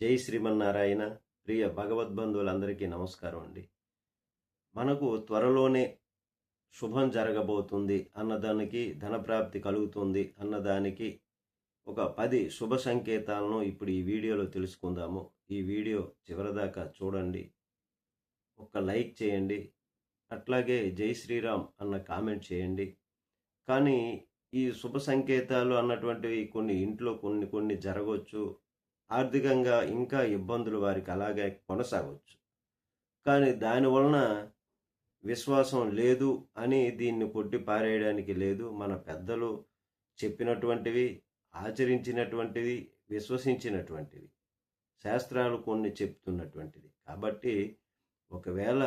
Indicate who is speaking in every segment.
Speaker 1: జై శ్రీమన్నారాయణ. ప్రియ భగవద్బంధువులందరికీ నమస్కారం అండి. మనకు త్వరలోనే శుభం జరగబోతుంది అన్నదానికి, ధనప్రాప్తి కలుగుతుంది అన్నదానికి ఒక 10 శుభ సంకేతాలను ఇప్పుడు ఈ వీడియోలో తెలుసుకుందాము. ఈ వీడియో చివరిదాకా చూడండి. ఒక లైక్ చేయండి. అట్లాగే జై శ్రీరామ్ అన్న కామెంట్ చేయండి. కానీ ఈ శుభ సంకేతాలు అన్నటువంటివి ఇంట్లో కొన్ని జరగవచ్చు. ఆర్థికంగా ఇంకా ఇబ్బందులు వారికి అలాగే కొనసాగవచ్చు. కానీ దానివలన విశ్వాసం లేదు అని దీన్ని కొట్టి పారేయడానికి లేదు. మన పెద్దలు చెప్పినటువంటివి, ఆచరించినటువంటివి, విశ్వసించినటువంటివి, శాస్త్రాలు కొన్ని చెప్తున్నటువంటిది. కాబట్టి ఒకవేళ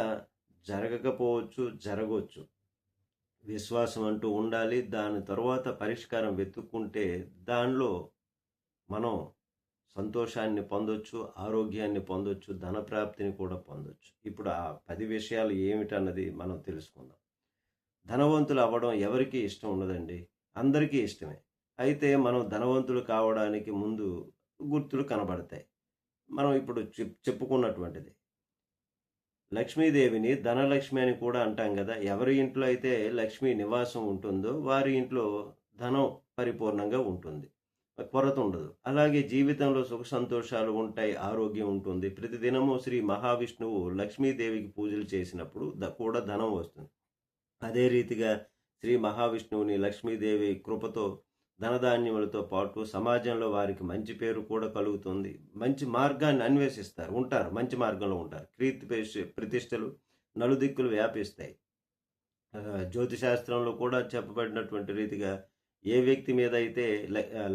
Speaker 1: జరగకపోవచ్చు, జరగవచ్చు. విశ్వాసం అంటూ ఉండాలి. దాని తర్వాత పరిష్కారం వెతుక్కుంటే దానిలో మనం సంతోషాన్ని పొందొచ్చు, ఆరోగ్యాన్ని పొందొచ్చు, ధనప్రాప్తిని కూడా పొందొచ్చు. ఇప్పుడు ఆ 10 విషయాలు ఏమిటన్నది మనం తెలుసుకుందాం. ధనవంతులు అవ్వడం ఎవరికీ ఇష్టం ఉండదండి. అందరికీ ఇష్టమే. అయితే మనం ధనవంతులు కావడానికి ముందు గుర్తులు కనబడతాయి. మనం ఇప్పుడు చెప్పుకున్నటువంటిది. లక్ష్మీదేవిని ధనలక్ష్మి అని కూడా అంటాం కదా. ఎవరి ఇంట్లో అయితే లక్ష్మీ నివాసం ఉంటుందో వారి ఇంట్లో ధనం పరిపూర్ణంగా ఉంటుంది, కొరత ఉండదు. అలాగే జీవితంలో సుఖ సంతోషాలు ఉంటాయి, ఆరోగ్యం ఉంటుంది. ప్రతిదినము శ్రీ మహావిష్ణువు లక్ష్మీదేవికి పూజలు చేసినప్పుడు కూడా ధనం వస్తుంది. అదే రీతిగా శ్రీ మహావిష్ణువుని లక్ష్మీదేవి కృపతో ధనధాన్యములతో పాటు సమాజంలో వారికి మంచి పేరు కూడా కలుగుతుంది. మంచి మార్గాన్ని అన్వేషిస్తారు, ఉంటారు, మంచి మార్గంలో ఉంటారు. కీర్తి ప్రతిష్టలు నలుదిక్కులు వ్యాపిస్తాయి. జ్యోతిశాస్త్రంలో కూడా చెప్పబడినటువంటి రీతిగా ఏ వ్యక్తి మీద అయితే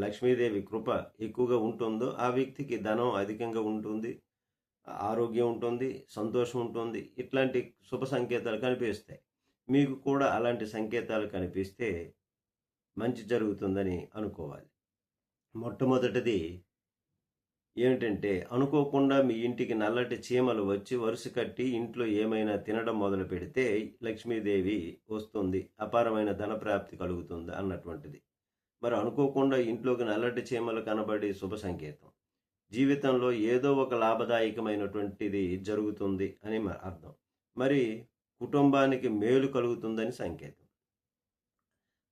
Speaker 1: లక్ష్మీదేవి కృప ఎక్కువగా ఉంటుందో ఆ వ్యక్తికి ధనం అధికంగా ఉంటుంది, ఆరోగ్యం ఉంటుంది, సంతోషం ఉంటుంది. ఇట్లాంటి శుభ సంకేతాలు కనిపిస్తాయి. మీకు కూడా అలాంటి సంకేతాలు కనిపిస్తే మంచి జరుగుతుందని అనుకోవాలి. మొట్టమొదటిది ఏమిటంటే, అనుకోకుండా మీ ఇంటికి నల్లటి చీమలు వచ్చి వరుస కట్టి ఇంట్లో ఏమైనా తినడం మొదలు పెడితే లక్ష్మీదేవి వస్తుంది, అపారమైన ధనప్రాప్తి కలుగుతుంది అన్నటువంటిది. మరి అనుకోకుండా ఇంట్లోకి నల్లటి చీమలు కనబడి శుభ సంకేతం. జీవితంలో ఏదో ఒక లాభదాయకమైనటువంటిది జరుగుతుంది అని అర్థం. మరి కుటుంబానికి మేలు కలుగుతుందని సంకేతం.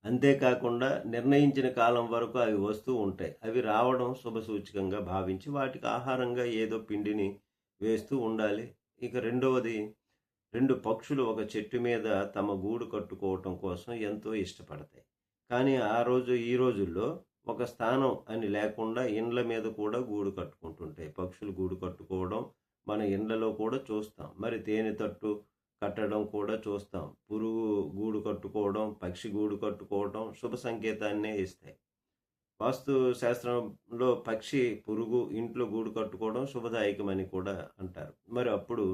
Speaker 1: అంతేకాకుండా నిర్ణయించిన కాలం వరకు అవి వస్తూ ఉంటాయి. అవి రావడం శుభసూచకంగా భావించి వాటికి ఆహారంగా ఏదో పిండిని వేస్తూ ఉండాలి. ఇక రెండవది, 2 పక్షులు ఒక చెట్టు మీద తమ గూడు కట్టుకోవటం కోసం ఎంతో ఇష్టపడతాయి. కానీ ఈ రోజుల్లో ఒక స్థానం అని లేకుండా ఇండ్ల మీద కూడా గూడు కట్టుకుంటుంటాయి. పక్షులు గూడు కట్టుకోవడం మన ఇండ్లలో కూడా చూస్తాం. మరి తేనె తట్టు కట్టడం కూడా చూస్తాం. పురుగు గూడు కట్టుకోవడం, పక్షి గూడు కట్టుకోవడం శుభ సంకేతాన్నే ఇస్తాయి. వాస్తు శాస్త్రంలో పక్షి, పురుగు ఇంట్లో గూడు కట్టుకోవడం శుభదాయకమని కూడా అంటారు. మరి అప్పుడు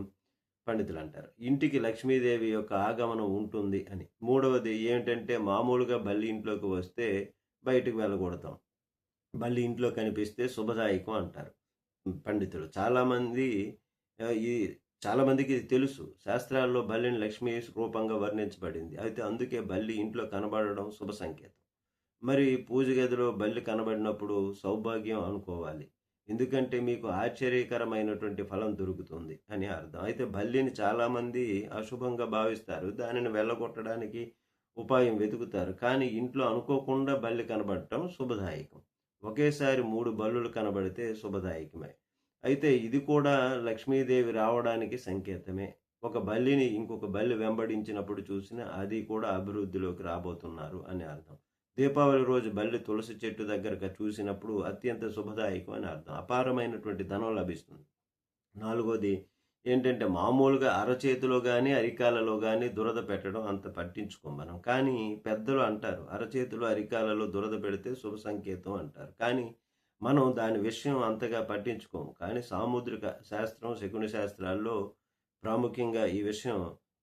Speaker 1: పండితులు అంటారు ఇంటికి లక్ష్మీదేవి యొక్క ఆగమనం ఉంటుంది అని. మూడవది ఏమిటంటే, మామూలుగా బల్లి ఇంట్లోకి వస్తే బయటకు వెళ్ళగొడతాం. బల్లి ఇంట్లో కనిపిస్తే శుభదాయకం అంటారు పండితులు. చాలామందికి ఇది తెలుసు. శాస్త్రాల్లో బల్లిని లక్ష్మీ రూపంగా వర్ణించబడింది. అయితే అందుకే బల్లి ఇంట్లో కనబడడం శుభ సంకేతం. మరి పూజ గదిలో బల్లి కనబడినప్పుడు సౌభాగ్యం అనుకోవాలి. ఎందుకంటే మీకు ఆశ్చర్యకరమైనటువంటి ఫలం దొరుకుతుంది అని అర్థం. అయితే బల్లిని చాలామంది అశుభంగా భావిస్తారు. దానిని వెళ్ళగొట్టడానికి ఉపాయం వెతుకుతారు. కానీ ఇంట్లో అనుకోకుండా బల్లి కనబడటం శుభదాయకం. ఒకేసారి 3 బల్లులు కనబడితే శుభదాయకమే. అయితే ఇది కూడా లక్ష్మీదేవి రావడానికి సంకేతమే. ఒక బల్లిని ఇంకొక బల్లి వెంబడించినప్పుడు చూసినా అది కూడా అభివృద్ధిలోకి రాబోతున్నారు అని అర్థం. దీపావళి రోజు బల్లి తులసి చెట్టు దగ్గరగా చూసినప్పుడు అత్యంత శుభదాయకం అని అర్థం. అపారమైనటువంటి ధనం లభిస్తుంది. నాలుగోది ఏంటంటే, మామూలుగా అరచేతిలో కానీ అరికాలలో కానీ దురద పెట్టడం అంత పట్టించుకోం మనం. కానీ పెద్దలు అంటారు అరచేతిలో అరికాలలో దురద పెడితే శుభ సంకేతం అంటారు. కానీ మనం దాని విషయం అంతగా పట్టించుకోము. కానీ సాముద్రిక శాస్త్రం, శకుని శాస్త్రాల్లో ప్రాముఖ్యంగా ఈ విషయం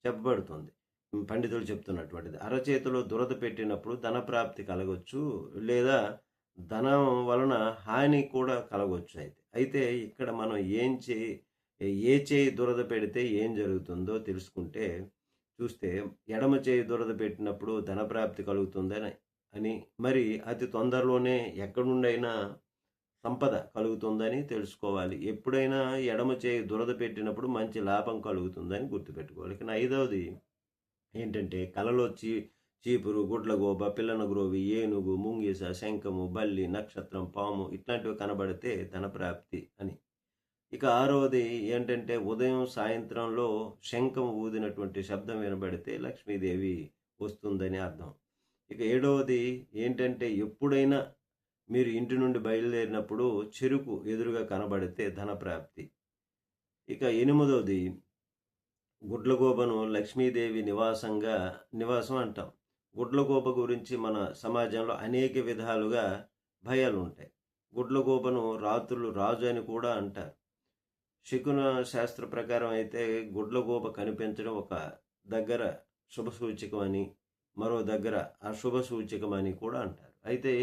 Speaker 1: చెప్పబడుతుంది. పండితులు చెప్తున్నటువంటిది. అరచేతిలో దురద పెట్టినప్పుడు ధనప్రాప్తి కలగొచ్చు, లేదా ధనం వలన హాని కూడా కలగొచ్చు. అయితే ఇక్కడ మనం ఏ చేయి దురద పెడితే ఏం జరుగుతుందో చూస్తే ఎడమ చేయి దురద పెట్టినప్పుడు ధనప్రాప్తి కలుగుతుందని మరి అతి తొందరలోనే ఎక్కడుండైనా సంపద కలుగుతుందని తెలుసుకోవాలి. ఎప్పుడైనా ఎడమ చేయి దురద పెట్టినప్పుడు మంచి లాభం కలుగుతుందని గుర్తుపెట్టుకోవాలి. ఇక ఐదవది ఏంటంటే కలలో చీపురు, గుడ్లగూబ, పిల్లనగ్రోవి, ఏనుగు, ముంగిస, శంఖము, బల్లి, నక్షత్రం, పాము ఇట్లాంటివి కనబడితే ధనప్రాప్తి అని. ఇక ఆరవది ఏంటంటే ఉదయం సాయంత్రంలో శంఖం ఊదినటువంటి శబ్దం వినబడితే లక్ష్మీదేవి వస్తుందని అర్థం. ఇక ఏడవది ఏంటంటే ఎప్పుడైనా మీరు ఇంటి నుండి బయలుదేరినప్పుడు చెరుకు ఎదురుగా కనబడితే ధనప్రాప్తి. ఇక ఎనిమిదవది గుడ్లగూబను లక్ష్మీదేవి నివాసం అంటాం. గుడ్లగూబ గురించి మన సమాజంలో అనేక విధాలుగా భయాలు ఉంటాయి. గుడ్లగూబను రాత్రులు రాజు అని కూడా అంటారు. శకున శాస్త్ర ప్రకారం అయితే గుడ్లగూబ కనిపించడం ఒక దగ్గర శుభ సూచకమని, మరో దగ్గర అశుభ సూచకమని కూడా అంటారు. అయితే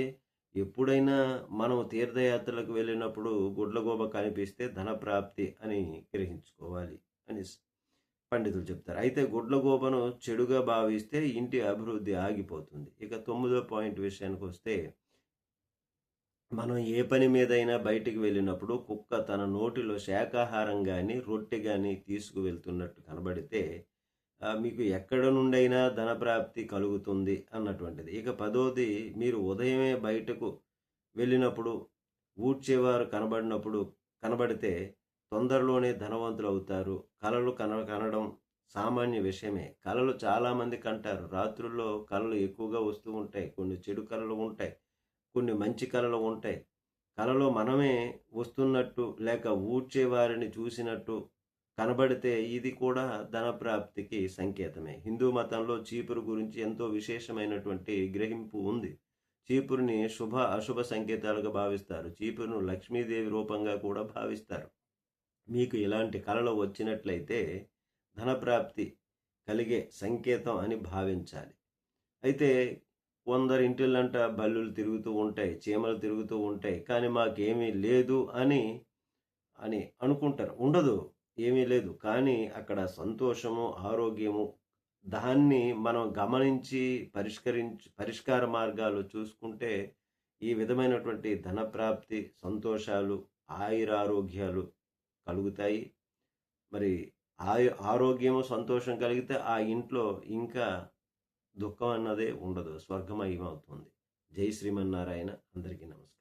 Speaker 1: ఎప్పుడైనా మనం తీర్థయాత్రలకు వెళ్ళినప్పుడు గుడ్లగూబ కనిపిస్తే ధనప్రాప్తి అని గ్రహించుకోవాలి అని పండితులు చెప్తారు. అయితే గుడ్లగూబను చెడుగా భావిస్తే ఇంటి అభివృద్ధి ఆగిపోతుంది. ఇక 9వ పాయింట్ విషయానికి వస్తే, మనం ఏ పని మీదైనా బయటికి వెళ్ళినప్పుడు కుక్క తన నోటిలో శాకాహారం కానీ రొట్టె కానీ తీసుకువెళ్తున్నట్టు కనబడితే మీకు ఎక్కడ నుండైనా ధనప్రాప్తి కలుగుతుంది అన్నటువంటిది. ఇక 10వది మీరు ఉదయమే బయటకు వెళ్ళినప్పుడు ఊడ్చేవారు కనబడితే తొందరలోనే ధనవంతులు అవుతారు. కలలు కనడం సామాన్య విషయమే. కలలు చాలామంది కంటారు. రాత్రుల్లో కలలు ఎక్కువగా వస్తూ ఉంటాయి. కొన్ని చెడు కలలు ఉంటాయి, కొన్ని మంచి కలలు ఉంటాయి. కలలో మనమే వస్తున్నట్టు లేక ఊడ్చేవారిని చూసినట్టు కనబడితే ఇది కూడా ధనప్రాప్తికి సంకేతమే. హిందూ మతంలో చీపురు గురించి ఎంతో విశేషమైనటువంటి గ్రహింపు ఉంది. చీపురుని శుభ అశుభ సంకేతాలుగా భావిస్తారు. చీపురును లక్ష్మీదేవి రూపంగా కూడా భావిస్తారు. మీకు ఇలాంటి కళలు వచ్చినట్లయితే ధనప్రాప్తి కలిగే సంకేతం అని భావించాలి. అయితే కొందరి ఇంటిలంట బల్లులు తిరుగుతూ ఉంటాయి, చీమలు తిరుగుతూ ఉంటాయి, కానీ మాకేమీ లేదు అని అని అనుకుంటారు. ఉండదు, ఏమీ లేదు. కానీ అక్కడ సంతోషము, ఆరోగ్యము, దాన్ని మనం గమనించి పరిష్కార మార్గాలు చూసుకుంటే ఈ విధమైనటువంటి ధనప్రాప్తి, సంతోషాలు, ఆయురారోగ్యాలు కలుగుతాయి. మరి ఆరోగ్యము, సంతోషం కలిగితే ఆ ఇంట్లో ఇంకా దుఃఖం అన్నదే ఉండదు, స్వర్గమయమవుతుంది. జై శ్రీమన్నారాయణ. అందరికీ నమస్కారం.